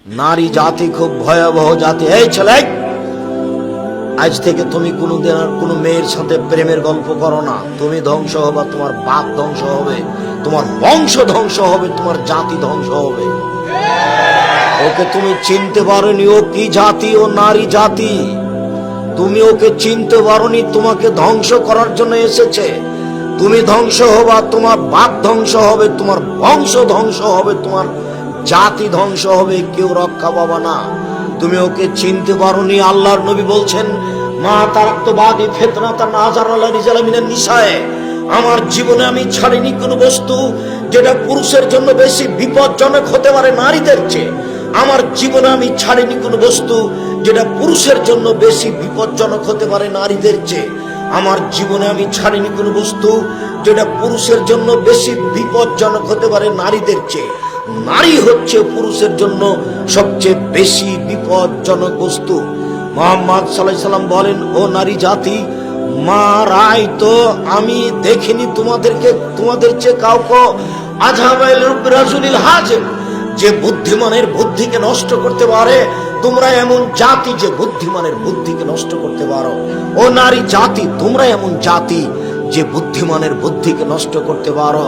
নারী জাতি খুব ভয়াবহ জাতি। এই ছেলে, আজ থেকে তুমি কোনোদিন আর কোনো মেয়ের সাথে প্রেমের গল্প করো না। তুমি ধ্বংস হবে, তোমার বাপ ধ্বংস হবে, তোমার বংশ ধ্বংস হবে, তোমার জাতি ধ্বংস হবে। ওকে তুমি চিনতে পারোনি, ও কি জাতি? ও নারী জাতি। তুমি ওকে চিনতে পারোনি, তোমাকে ধ্বংস করার জন্য এসেছে। তুমি ধ্বংস হবা, তোমার বাপ ধ্বংস হবে, তোমার বংশ ধ্বংস হবে, তোমার জাতি ধ্বংস হবে, কেউ রক্ষা পাবা না। তুমি ওকে চিনতে পারোনি। আল্লাহর নবী বলছেন, মা তারাক্তু বাদি ফিতনাতান আযারা লিরিজালি মিনান নিসায়ে, আমার জীবনে আমি ছাড়িনি কোন বস্তু যেটা পুরুষের জন্য বেশি বিপজ্জনক হতে পারে নারীদের চেয়ে। আমার জীবনে আমি ছাড়িনি কোন বস্তু যেটা পুরুষের জন্য বেশি বিপজ্জনক হতে পারে নারীদের চেয়ে। আমার জীবনে আমি ছাড়িনি কোন বস্তু যেটা পুরুষের জন্য বেশি বিপজ্জনক হতে পারে নারীদের চেয়ে। নারী হচ্ছে পুরুষের জন্য সবচেয়ে বেশি বিপজ্জনক বস্তু। মুহাম্মদ সাল্লাল্লাহু আলাইহি সাল্লাম বলেন, ও নারী জাতি, মা রাআইতু, আমি দেখিনি তোমাদের চেয়ে কাউকে আযহাবাইল রাজুলিল হাজিম, যে বুদ্ধিমানের বুদ্ধিকে নষ্ট করতে পারে। তোমরা এমন জাতি যে বুদ্ধিমানের বুদ্ধিকে নষ্ট করতে পারো। ও নারী জাতি, তোমরা এমন জাতি যে বুদ্ধিমানের বুদ্ধিকে নষ্ট করতে পারো।